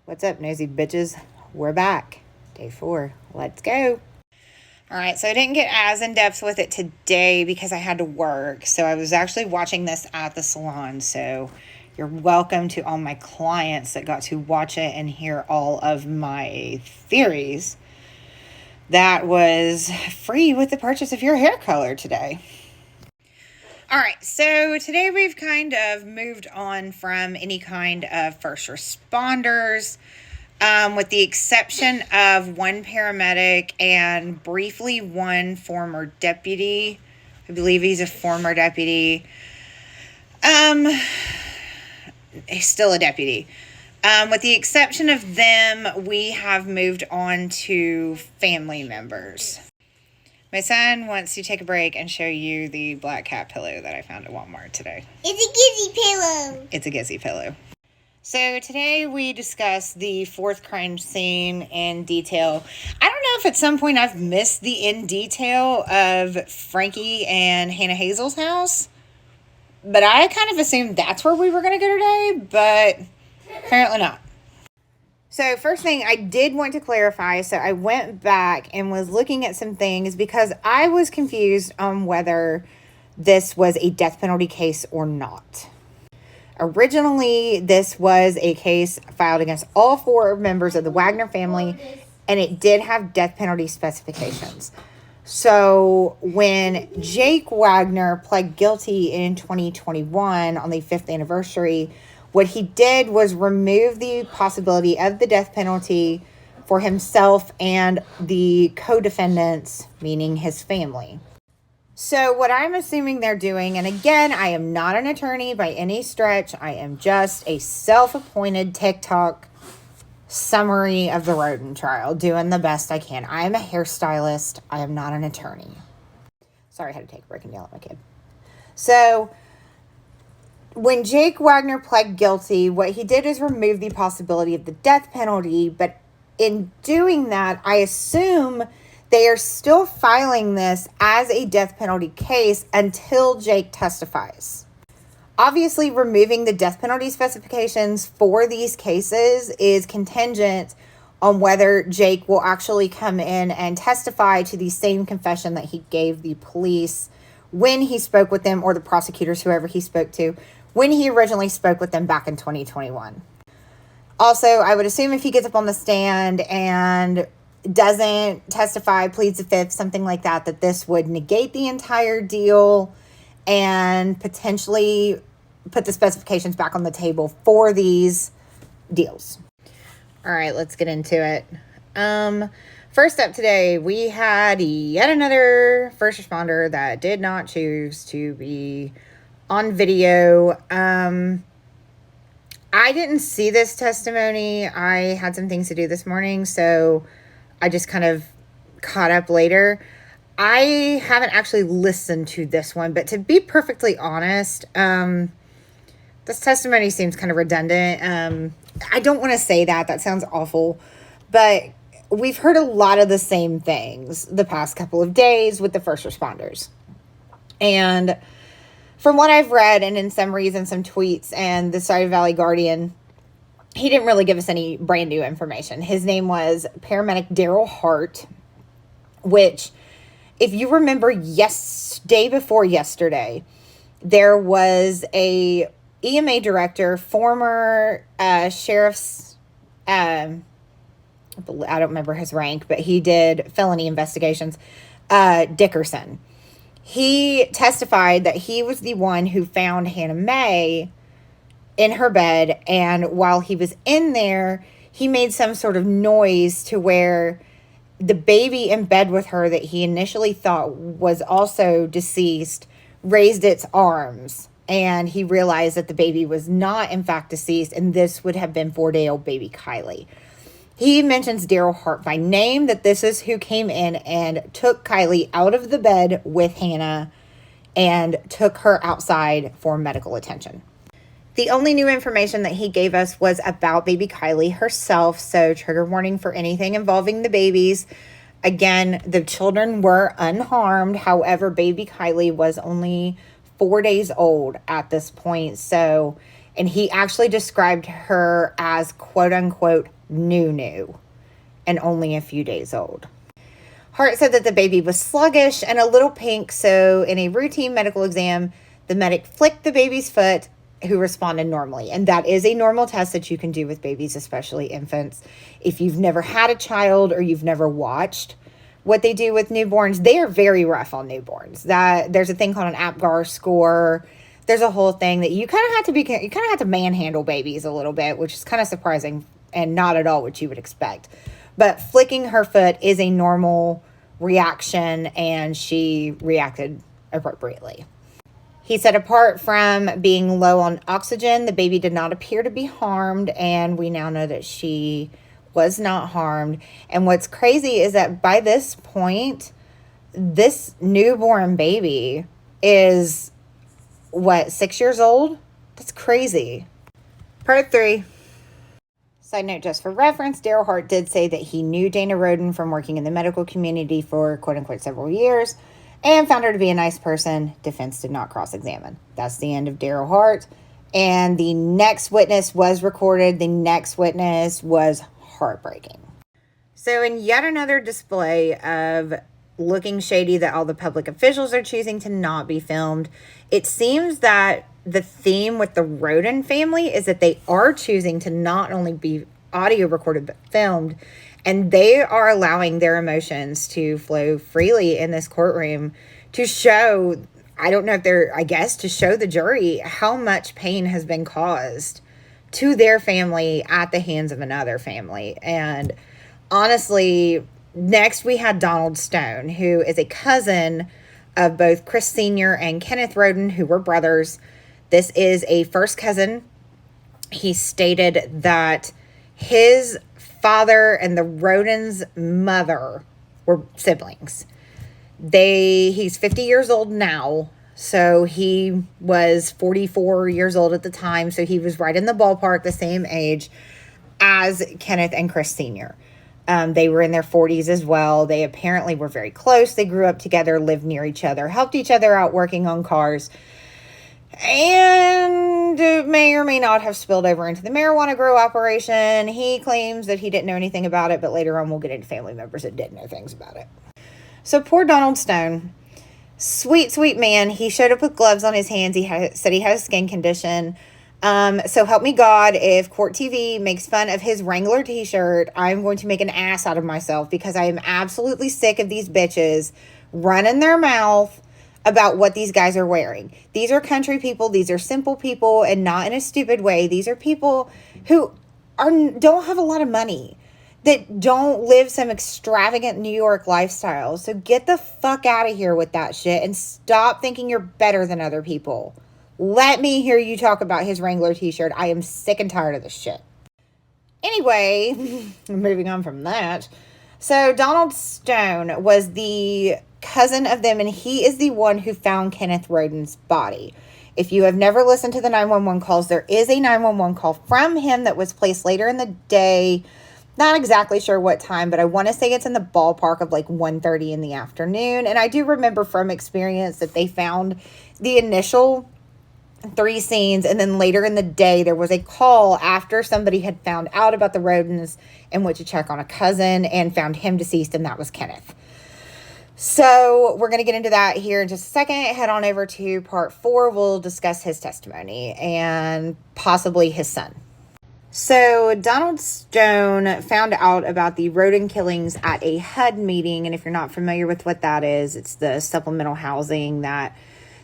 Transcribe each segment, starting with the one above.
What's up, nosy bitches? We're back. Day 4. Let's go. All right, so I didn't get as in-depth with it today because I had to work. So I was actually watching this at the salon. So you're welcome to all my clients that got to watch it and hear all of my theories. That was free with the purchase of your hair color today. All right, so today we've kind of moved on from any kind of first responders, with the exception of one paramedic and briefly one former deputy. I believe he's a former deputy. He's still a deputy. With the exception of them, we have moved on to family members. My son wants to take a break and show you the black cat pillow that I found at Walmart today. It's a Gizzy pillow. It's a Gizzy pillow. So today we discuss the fourth crime scene in detail. I don't know if at some point I've missed the in detail of Frankie and Hannah Hazel's house, but I kind of assumed that's where we were going to go today, but apparently not. So first thing I did want to clarify, so I went back and was looking at some things because I was confused on whether this was a death penalty case or not. Originally, this was a case filed against all 4 members of the Wagner family, and it did have death penalty specifications. So when Jake Wagner pled guilty in 2021 on the 5th anniversary, what he did was remove the possibility of the death penalty for himself and the co-defendants, meaning his family. So what I'm assuming they're doing, and again, I am not an attorney by any stretch. I am just a self-appointed TikTok summary of the Roden trial, doing the best I can. I am a hairstylist. I am not an attorney. Sorry, I had to take a break and yell at my kid. So when Jake Wagner pled guilty, what he did is remove the possibility of the death penalty. But in doing that, I assume they are still filing this as a death penalty case until Jake testifies. Obviously, removing the death penalty specifications for these cases is contingent on whether Jake will actually come in and testify to the same confession that he gave the police when he spoke with them, or the prosecutors, whoever he spoke to, when he originally spoke with them back in 2021. Also, I would assume if he gets up on the stand and doesn't testify, pleads the fifth, something like that, that this would negate the entire deal and potentially put the specifications back on the table for these deals. All right, let's get into it. First up today, we had yet another first responder that did not choose to be on video. I didn't see this testimony. I had some things to do this morning, so I just kind of caught up later. I haven't actually listened to this one, but to be perfectly honest, this testimony seems kind of redundant. I don't want to say that. That sounds awful, but we've heard a lot of the same things the past couple of days with the first responders. And from what I've read, and in some reason, some tweets, and the Scioto Valley Guardian, he didn't really give us any brand new information. His name was paramedic Daryl Hart, which, if you remember, day before yesterday, there was a EMA director, former sheriff's, I don't remember his rank, but he did felony investigations, Dickerson. He testified that he was the one who found Hannah Mae in her bed, and while he was in there, he made some sort of noise to where the baby in bed with her that he initially thought was also deceased raised its arms, and he realized that the baby was not in fact deceased, and this would have been 4-day-old baby Kylie. He mentions Daryl Hart by name, that this is who came in and took Kylie out of the bed with Hannah and took her outside for medical attention. The only new information that he gave us was about baby Kylie herself, so trigger warning for anything involving the babies. Again, the children were unharmed. However, baby Kylie was only 4 days old at this point, so And he actually described her as quote unquote new and only a few days old. Hart said that the baby was sluggish and a little pink, so in a routine medical exam, the medic flicked the baby's foot, who responded normally. And that is a normal test that you can do with babies, especially infants. If you've never had a child or you've never watched what they do with newborns, they are very rough on newborns. That there's a thing called an APGAR score. There's a whole thing that you kind of have to manhandle babies a little bit, which is kind of surprising and not at all what you would expect. But flicking her foot is a normal reaction, and she reacted appropriately. He said apart from being low on oxygen, the baby did not appear to be harmed, and we now know that she was not harmed. And what's crazy is that by this point, this newborn baby is, 6 years old? That's crazy. Part 3. Side note, just for reference, Daryl Hart did say that he knew Dana Roden from working in the medical community for quote-unquote several years and found her to be a nice person. Defense did not cross-examine. That's the end of Daryl Hart. And the next witness was recorded. The next witness was heartbreaking. So in yet another display of looking shady that all the public officials are choosing to not be filmed, it seems that the theme with the Roden family is that they are choosing to not only be audio recorded but filmed, and they are allowing their emotions to flow freely in this courtroom to show, to show the jury how much pain has been caused to their family at the hands of another family. And honestly, next we had Donald Stone, who is a cousin of both Chris Sr. and Kenneth Roden, who were brothers. This is a first cousin. He stated that his father and the Rodens' mother were siblings. He's 50 years old now, so he was 44 years old at the time, so he was right in the ballpark, the same age as Kenneth and Chris Sr. They were in their 40s as well. They apparently were very close. They grew up together, lived near each other, helped each other out working on cars, and it may or may not have spilled over into the marijuana grow operation. He claims that he didn't know anything about it, but later on we'll get into family members that did know things about it. So poor Donald Stone, sweet, sweet man. He showed up with gloves on his hands. Said he had a skin condition. So help me God, if Court TV makes fun of his Wrangler t-shirt, I'm going to make an ass out of myself, because I am absolutely sick of these bitches running their mouth about what these guys are wearing. These are country people. These are simple people, and not in a stupid way. These are people who don't have a lot of money, that don't live some extravagant New York lifestyle. So get the fuck out of here with that shit and stop thinking you're better than other people. Let me hear you talk about his Wrangler t-shirt. I am sick and tired of this shit. Anyway, moving on from that. So Donald Stone was the cousin of them, and he is the one who found Kenneth Roden's body. If you have never listened to the 911 calls, there is a 911 call from him that was placed later in the day. Not exactly sure what time, but I want to say it's in the ballpark of 1:30 in the afternoon. And I do remember from experience that they found the initial 3 scenes, and then later in the day there was a call after somebody had found out about the Rodens and went to check on a cousin and found him deceased, and that was Kenneth. So we're going to get into that here in just a second. Head on over to part 4. We'll discuss his testimony and possibly his son. So Donald Stone found out about the Roden killings at a HUD meeting. And if you're not familiar with what that is, it's the supplemental housing that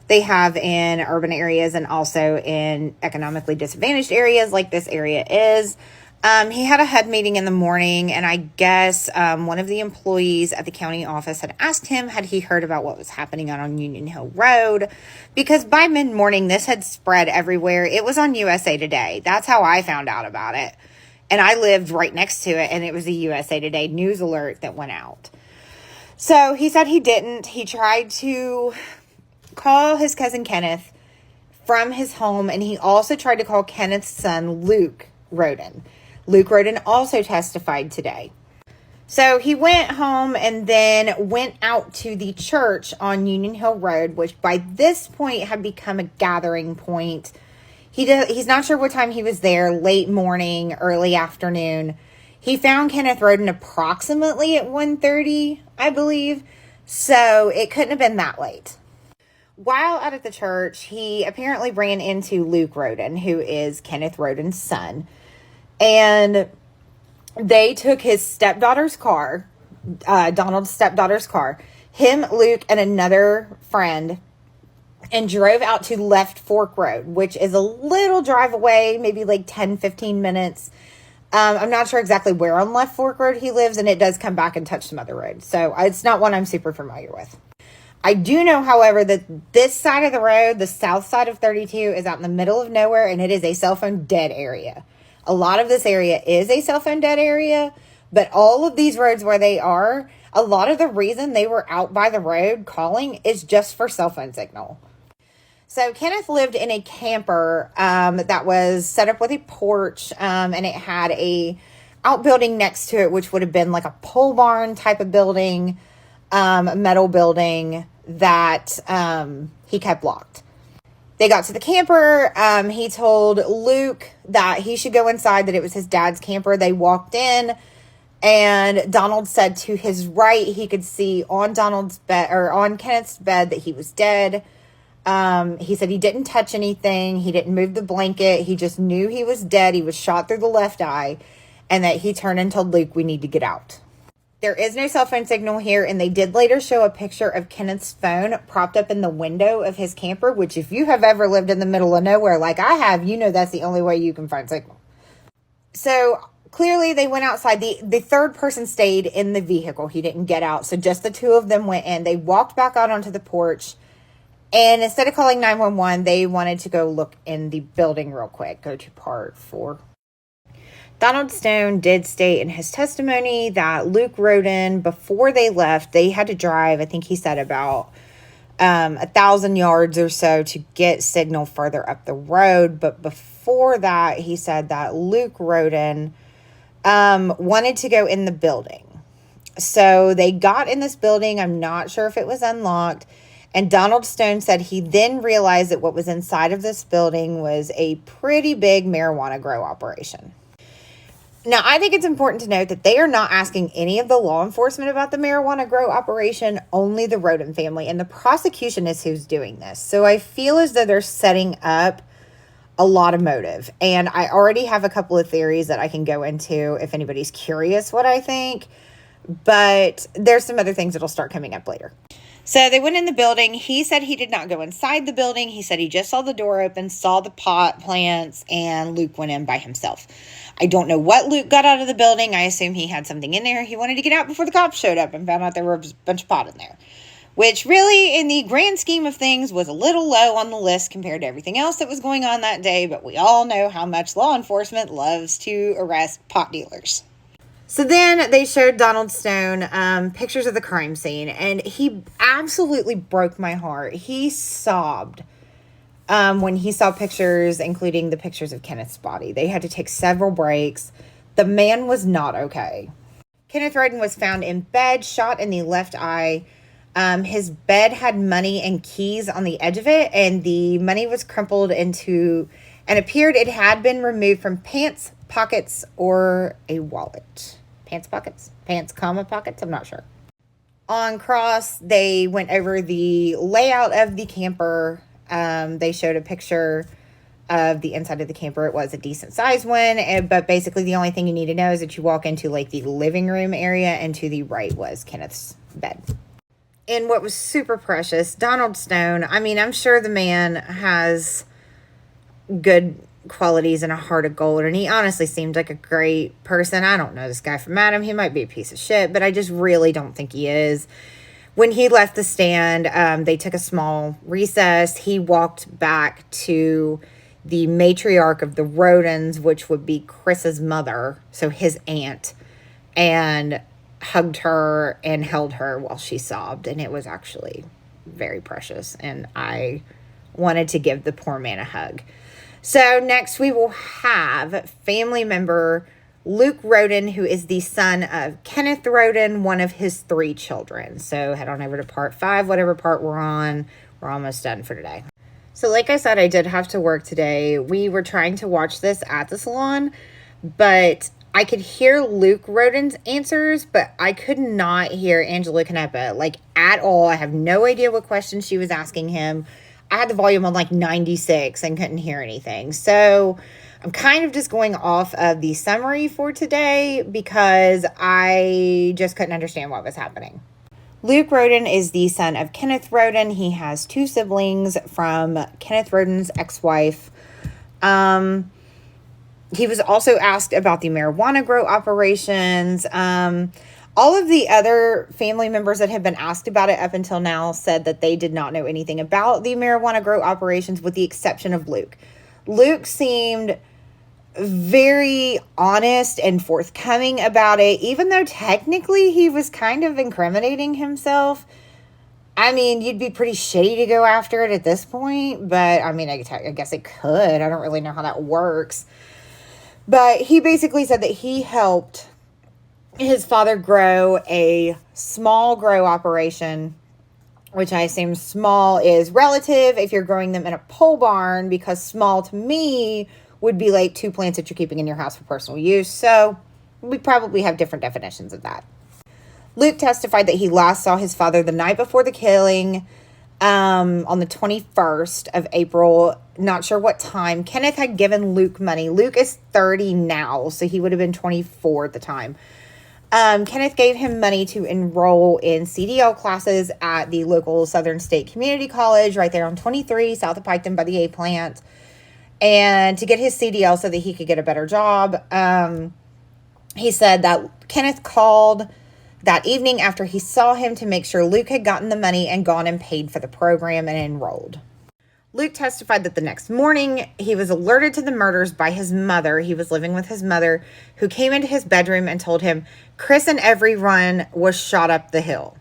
they have in urban areas and also in economically disadvantaged areas like this area is. He had a HUD meeting in the morning, and I guess one of the employees at the county office had asked him, had he heard about what was happening on Union Hill Road? Because by mid-morning, this had spread everywhere. It was on USA Today. That's how I found out about it. And I lived right next to it, and it was a USA Today news alert that went out. So he said he didn't. He tried to call his cousin Kenneth from his home, and he also tried to call Kenneth's son, Luke Roden. Luke Roden also testified today. So he went home and then went out to the church on Union Hill Road, which by this point had become a gathering point. He's not sure what time he was there, late morning, early afternoon. He found Kenneth Roden approximately at 1:30, I believe. So it couldn't have been that late. While out at the church, he apparently ran into Luke Roden, who is Kenneth Roden's son. And they took his stepdaughter's car, Donald's stepdaughter's car, him, Luke, and another friend, and drove out to Left Fork Road, which is a little drive away, maybe like 10, 15 minutes. I'm not sure exactly where on Left Fork Road he lives, and it does come back and touch some other roads. So it's not one I'm super familiar with. I do know, however, that this side of the road, the south side of 32, is out in the middle of nowhere, and it is a cell phone dead area. A lot of this area is a cell phone dead area, but all of these roads where they are, a lot of the reason they were out by the road calling is just for cell phone signal. So Kenneth lived in a camper that was set up with a porch, and it had a outbuilding next to it, which would have been like a pole barn type of building, a metal building that he kept locked. They got to the camper. He told Luke that he should go inside, that it was his dad's camper. They walked in, and Donald said to his right, he could see on Donald's bed, or on Kenneth's bed, that he was dead. He said he didn't touch anything. He didn't move the blanket. He just knew he was dead. He was shot through the left eye, and that he turned and told Luke, "We need to get out." There is no cell phone signal here, and they did later show a picture of Kenneth's phone propped up in the window of his camper, which if you have ever lived in the middle of nowhere like I have, you know that's the only way you can find signal. So clearly they went outside. The third person stayed in the vehicle. He didn't get out, so just the two of them went in. They walked back out onto the porch, and instead of calling 911, they wanted to go look in the building real quick. Go to part 4. Donald Stone did state in his testimony that Luke Roden, before they left, they had to drive, I think he said about 1,000 yards or so to get signal further up the road. But before that, he said that Luke Roden wanted to go in the building. So they got in this building. I'm not sure if it was unlocked. And Donald Stone said he then realized that what was inside of this building was a pretty big marijuana grow operation. Now, I think it's important to note that they are not asking any of the law enforcement about the marijuana grow operation, only the Roden family, and the prosecution is who's doing this. So I feel as though they're setting up a lot of motive, and I already have a couple of theories that I can go into if anybody's curious what I think, but there's some other things that'll start coming up later. So they went in the building. He said he did not go inside the building. He said he just saw the door open, saw the pot plants, and Luke went in by himself. I don't know what Luke got out of the building. I assume he had something in there. He wanted to get out before the cops showed up and found out there was a bunch of pot in there, which really, in the grand scheme of things, was a little low on the list compared to everything else that was going on that day. But we all know how much law enforcement loves to arrest pot dealers. So then they showed Donald Stone pictures of the crime scene, and he absolutely broke my heart. He sobbed when he saw pictures, including the pictures of Kenneth's body. They had to take several breaks. The man was not okay. Kenneth Roden was found in bed, shot in the left eye. His bed had money and keys on the edge of it, and the money was crumpled into, and appeared it had been removed from pants, pockets, or a wallet. Pants pockets? Pants, comma, pockets? I'm not sure. On cross, they went over the layout of the camper. They showed a picture of the inside of the camper. It was a decent sized one, but basically the only thing you need to know is that you walk into like the living room area, and to the right was Kenneth's bed. And what was super precious, Donald Stone, I mean, I'm sure the man has good qualities and a heart of gold, and he honestly seemed like a great person. I don't know this guy from Adam. He might be a piece of shit, but I just really don't think he is. When he left the stand, they took a small recess. He walked back to the matriarch of the Rodens, which would be Chris's mother, so his aunt, and hugged her and held her while she sobbed, and it was actually very precious, and I wanted to give the poor man a hug. So next we will have family member Luke Roden, who is the son of Kenneth Roden, one of his 3 children. So head on over to part 5, whatever part we're on. We're almost done for today. So, like I said, I did have to work today. We were trying to watch this at the salon, but I could hear Luke Roden's answers, but I could not hear Angela Canepa, like, at all. I have no idea what questions she was asking him. I had the volume on like 96 and couldn't hear anything. So, I'm kind of just going off of the summary for today because I just couldn't understand what was happening. Luke Roden is the son of Kenneth Roden. He has two siblings from Kenneth Roden's ex-wife. He was also asked about the marijuana grow operations. All of the other family members that have been asked about it up until now said that they did not know anything about the marijuana grow operations, with the exception of Luke. Luke seemed very honest and forthcoming about it, even though technically he was kind of incriminating himself. I mean, you'd be pretty shitty to go after it at this point, but I mean, I guess it could. I don't really know how that works. But he basically said that he helped his father grow a small grow operation, which I assume small is relative if you're growing them in a pole barn, because small to me would be like 2 plants that you're keeping in your house for personal use. So we probably have different definitions of that. Luke testified that he last saw his father the night before the killing, on the 21st of April. Not sure what time. Kenneth had given Luke money. Luke is 30 now, so he would have been 24 at the time. Kenneth gave him money to enroll in CDL classes at the local Southern State Community College right there on 23 south of Piketon by the A plant, and to get his CDL so that he could get a better job. He said that Kenneth called that evening after he saw him to make sure Luke had gotten the money and gone and paid for the program and enrolled. Luke testified that the next morning he was alerted to the murders by his mother. He was living with his mother, who came into his bedroom and told him Chris and everyone was shot up the hill.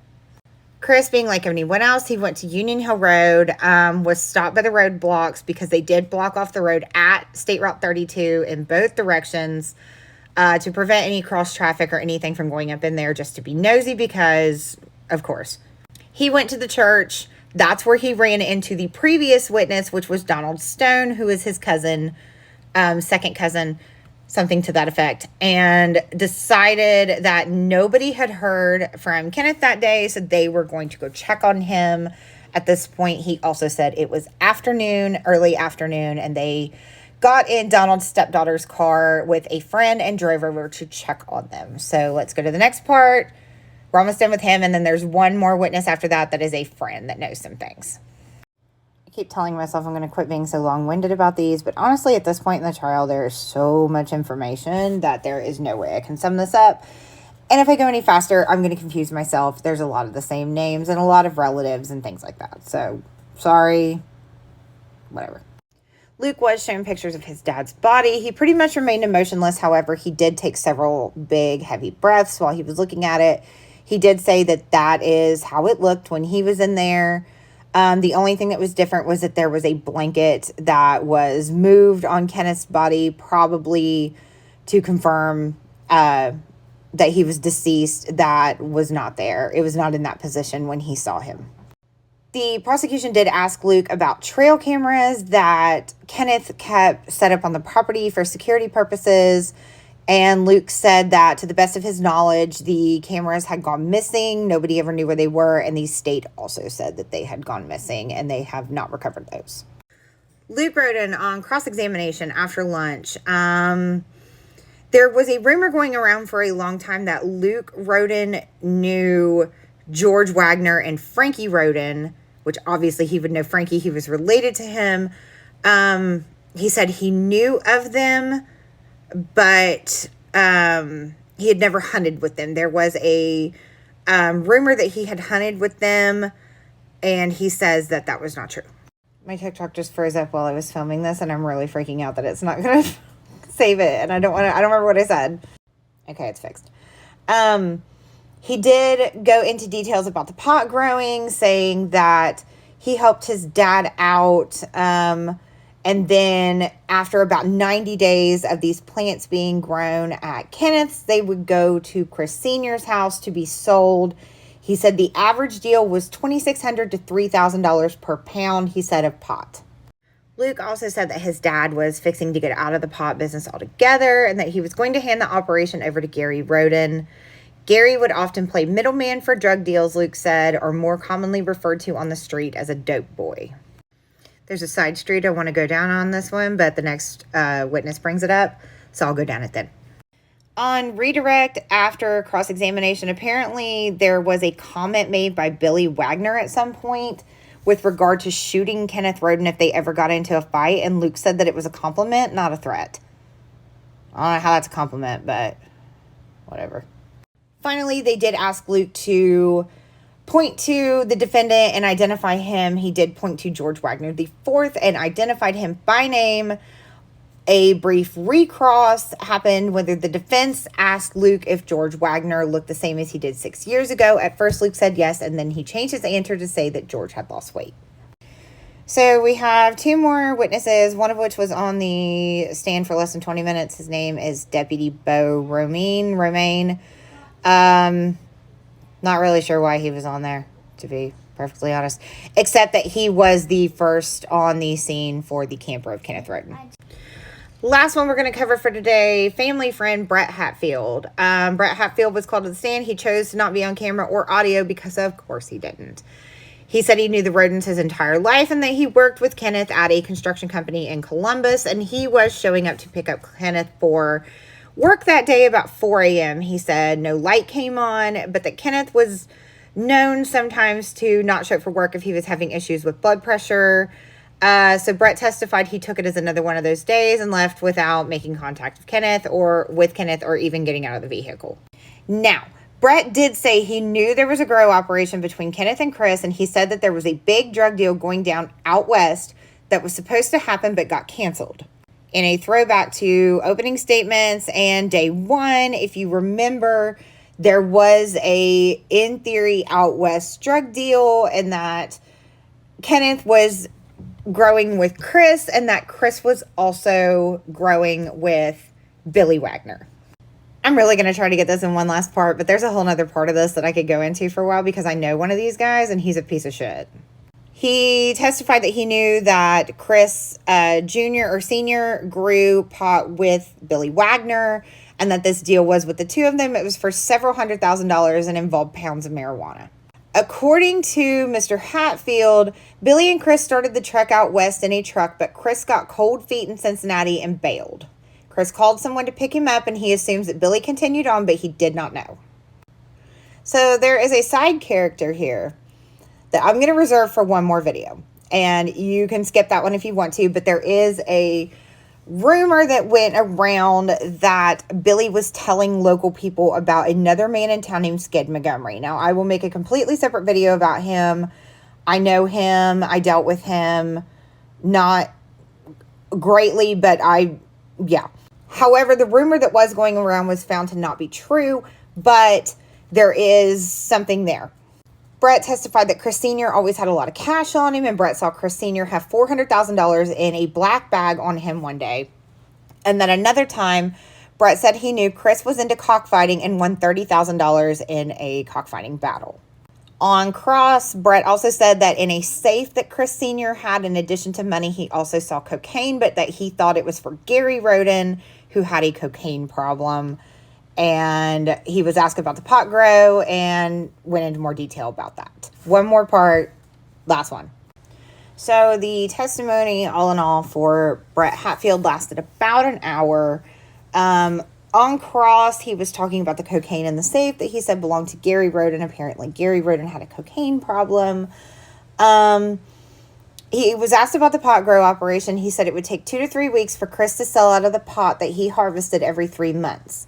Chris, being like anyone else, he went to Union Hill Road, was stopped by the roadblocks because they did block off the road at State Route 32 in both directions to prevent any cross traffic or anything from going up in there, just to be nosy because, of course. He went to the church. That's where he ran into the previous witness, which was Donald Stone, who is his cousin, second cousin, something to that effect, and decided that nobody had heard from Kenneth that day, so they were going to go check on him. At this point, he also said it was afternoon, early afternoon, and they got in Donald's stepdaughter's car with a friend and drove over to check on them. So let's go to the next part. We're almost done with him, and then there's one more witness after that is a friend that knows some things. I keep telling myself I'm going to quit being so long-winded about these, but honestly, at this point in the trial, there is so much information that there is no way I can sum this up. And if I go any faster, I'm going to confuse myself. There's a lot of the same names and a lot of relatives and things like that. So, sorry. Whatever. Luke was shown pictures of his dad's body. He pretty much remained emotionless. However, he did take several big, heavy breaths while he was looking at it. He did say that that is how it looked when he was in there. The only thing that was different was that there was a blanket that was moved on Kenneth's body, probably to confirm that he was deceased. That was not there. It was not in that position when he saw him. The prosecution did ask Luke about trail cameras that Kenneth kept set up on the property for security purposes. And Luke said that, to the best of his knowledge, the cameras had gone missing. Nobody ever knew where they were. And the state also said that they had gone missing and they have not recovered those. Luke Roden, on cross-examination after lunch, there was a rumor going around for a long time that Luke Roden knew George Wagner and Frankie Roden, which obviously he would know Frankie. He was related to him. He said he knew of them, but he had never hunted with them. There was a rumor that he had hunted with them, and he says that that was not true. My TikTok just froze up while I was filming this, and I'm really freaking out that it's not going to save it, and I don't remember what I said. Okay, it's fixed. He did go into details about the pot growing, saying that he helped his dad out. And then after about 90 days of these plants being grown at Kenneth's, they would go to Chris Sr.'s house to be sold. He said the average deal was $2,600 to $3,000 per pound, he said, of pot. Luke also said that his dad was fixing to get out of the pot business altogether and that he was going to hand the operation over to Gary Roden. Gary would often play middleman for drug deals, Luke said, or more commonly referred to on the street as a dope boy. There's a side street I want to go down on this one, but the next witness brings it up, so I'll go down it then. On redirect after cross-examination, apparently there was a comment made by Billy Wagner at some point with regard to shooting Kenneth Roden if they ever got into a fight, and Luke said that it was a compliment, not a threat. I don't know how that's a compliment, but whatever. Finally, they did ask Luke to point to the defendant and identify him. He did point to George Wagner IV and identified him by name. A brief recross happened when the defense asked Luke if George Wagner looked the same as he did 6 years ago. At first, Luke said yes, and then he changed his answer to say that George had lost weight. So we have two more witnesses, one of which was on the stand for less than 20 minutes. His name is Deputy Bo Romaine. Not really sure why he was on there, to be perfectly honest, except that he was the first on the scene for the camper of Kenneth Roden. Last one we're going to cover for today, family friend Brett Hatfield. Brett Hatfield was called to the stand. He chose to not be on camera or audio because, of course, he didn't. He said he knew the Rodens his entire life and that he worked with Kenneth at a construction company in Columbus, and he was showing up to pick up Kenneth for work that day about 4 a.m. He said no light came on, but that Kenneth was known sometimes to not show up for work if he was having issues with blood pressure. So Brett testified he took it as another one of those days and left without making contact with Kenneth or even getting out of the vehicle. Now, Brett did say he knew there was a grow operation between Kenneth and Chris, and he said that there was a big drug deal going down out west that was supposed to happen but got canceled. In a throwback to opening statements and day one, if you remember, there was a, in theory, out west drug deal, and that Kenneth was growing with Chris, and that Chris was also growing with Billy Wagner. I'm really going to try to get this in one last part, but there's a whole nother part of this that I could go into for a while because I know one of these guys and he's a piece of shit. He testified that he knew that Chris Jr. or Sr. grew pot with Billy Wagner and that this deal was with the two of them. It was for several $100,000 and involved pounds of marijuana. According to Mr. Hatfield, Billy and Chris started the trek out west in a truck, but Chris got cold feet in Cincinnati and bailed. Chris called someone to pick him up, and he assumes that Billy continued on, but he did not know. So there is a side character here that I'm going to reserve for one more video, and you can skip that one if you want to, but there is a rumor that went around that Billy was telling local people about another man in town named Skid Montgomery. Now, I will make a completely separate video about him. I know him. I dealt with him. Not greatly, but yeah. However, the rumor that was going around was found to not be true, but there is something there. Brett testified that Chris Sr. always had a lot of cash on him, and Brett saw Chris Sr. have $400,000 in a black bag on him one day. And then another time, Brett said he knew Chris was into cockfighting and won $30,000 in a cockfighting battle. On cross, Brett also said that in a safe that Chris Sr. had, in addition to money, he also saw cocaine, but that he thought it was for Gary Roden, who had a cocaine problem. And he was asked about the pot grow and went into more detail about that. One more part, last one. So the testimony, all in all, for Brett Hatfield lasted about an hour. On cross, he was talking about the cocaine in the safe that he said belonged to Gary Roden. Apparently, Gary Roden had a cocaine problem. He was asked about the pot grow operation. He said it would take 2 to 3 weeks for Chris to sell out of the pot that he harvested every 3 months.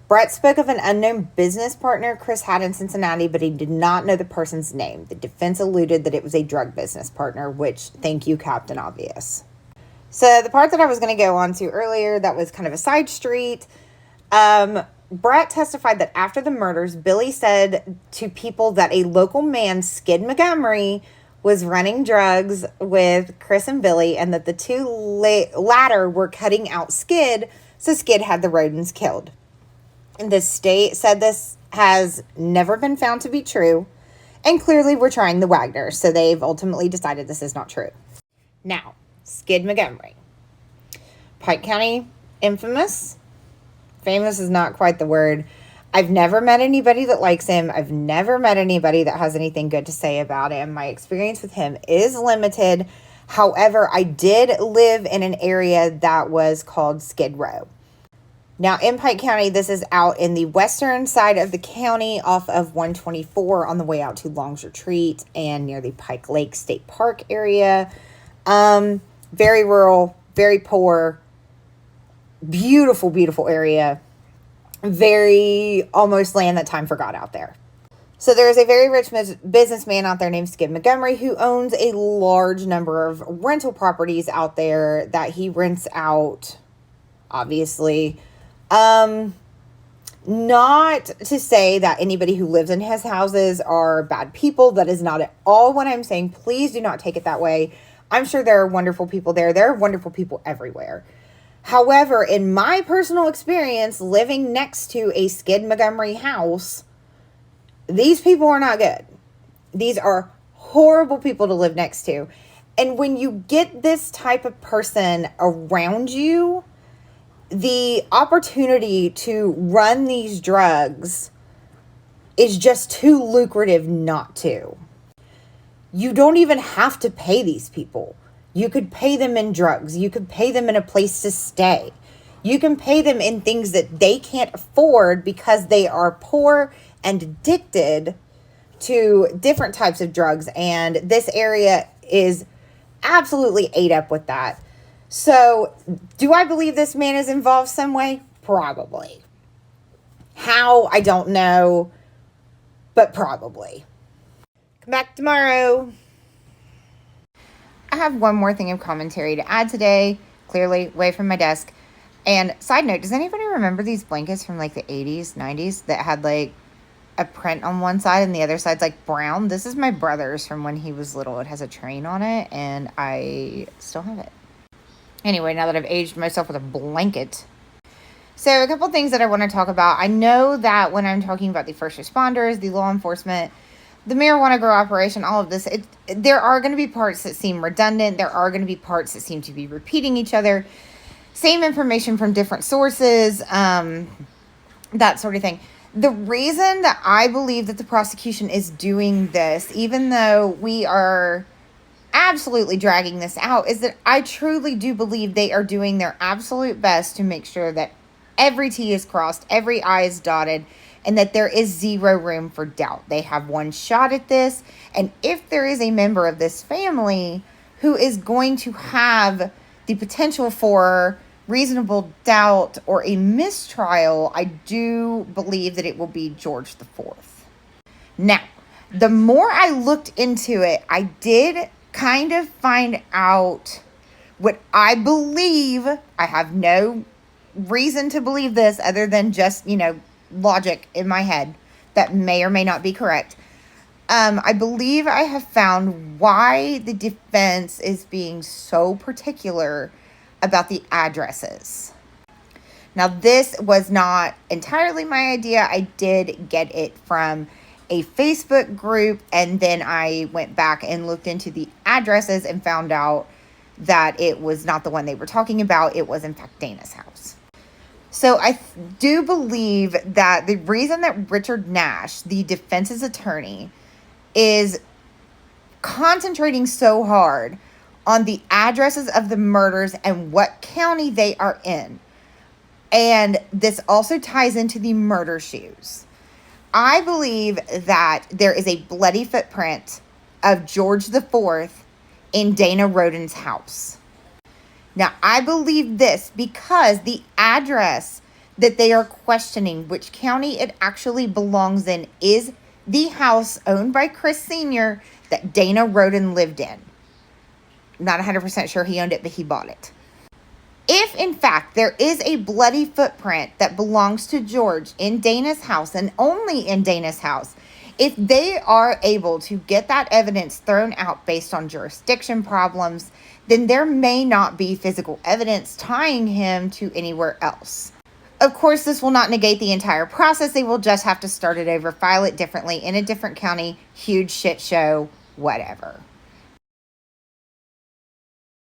Brett spoke of an unknown business partner Chris had in Cincinnati, but he did not know the person's name. The defense alluded that it was a drug business partner, which, thank you, Captain Obvious. So the part that I was going to go on to earlier, that was kind of a side street. Brett testified that after the murders, Billy said to people that a local man, Skid Montgomery, was running drugs with Chris and Billy, and that the two latter were cutting out Skid, so Skid had the Rodens killed. The state said this has never been found to be true, and clearly we're trying the Wagners, so they've ultimately decided this is not true. Now, Skid Montgomery. Pike County, infamous. Famous is not quite the word. I've never met anybody that likes him. I've never met anybody that has anything good to say about him. My experience with him is limited. However, I did live in an area that was called Skid Row. Now, in Pike County, this is out in the western side of the county off of 124 on the way out to Long's Retreat and near the Pike Lake State Park area. Very rural, very poor, beautiful, beautiful area. Very almost land that time forgot out there. So there is a very rich businessman out there named Skid Montgomery who owns a large number of rental properties out there that he rents out, obviously. Not to say that anybody who lives in his houses are bad people. That is not at all what I'm saying. Please do not take it that way. I'm sure there are wonderful people there. There are wonderful people everywhere. However, in my personal experience, living next to a Skid Montgomery house, these people are not good. These are horrible people to live next to. And when you get this type of person around you, the opportunity to run these drugs is just too lucrative not to. You don't even have to pay these people. You could pay them in drugs. You could pay them in a place to stay. You can pay them in things that they can't afford because they are poor and addicted to different types of drugs. And this area is absolutely ate up with that. So, do I believe this man is involved some way? Probably. How? I don't know. But probably. Come back tomorrow. I have one more thing of commentary to add today. Clearly, away from my desk. And side note, does anybody remember these blankets from like the 80s, 90s that had like a print on one side and the other side's like brown? This is my brother's from when he was little. It has a train on it and I still have it. Anyway, now that I've aged myself with a blanket. So a couple things that I want to talk about. I know that when I'm talking about the first responders, the law enforcement, the marijuana grow operation, all of this, there are going to be parts that seem redundant. There are going to be parts that seem to be repeating each other. Same information from different sources, that sort of thing. The reason that I believe that the prosecution is doing this, even though we are absolutely dragging this out, is that I truly do believe they are doing their absolute best to make sure that every T is crossed, every I is dotted, and that there is zero room for doubt. They have one shot at this, and if there is a member of this family who is going to have the potential for reasonable doubt or a mistrial, I do believe that it will be George the Fourth. Now, the more I looked into it, I did kind of find out what I believe. I have no reason to believe this other than just, logic in my head that may or may not be correct. I believe I have found why the defense is being so particular about the addresses. Now, this was not entirely my idea. I did get it from a Facebook group, and then I went back and looked into the addresses and found out that it was not the one they were talking about. It was, in fact, Dana's house. So I do believe that the reason that Richard Nash, the defense's attorney, is concentrating so hard on the addresses of the murders and what county they are in, and this also ties into the murder shoes. I believe that there is a bloody footprint of George the Fourth in Dana Roden's house. Now, I believe this because the address that they are questioning, which county it actually belongs in, is the house owned by Chris Sr. that Dana Roden lived in. Not 100% sure he owned it, but he bought it. If, in fact, there is a bloody footprint that belongs to George in Dana's house, and only in Dana's house, if they are able to get that evidence thrown out based on jurisdiction problems, then there may not be physical evidence tying him to anywhere else. Of course, this will not negate the entire process. They will just have to start it over, file it differently in a different county, huge shit show, whatever.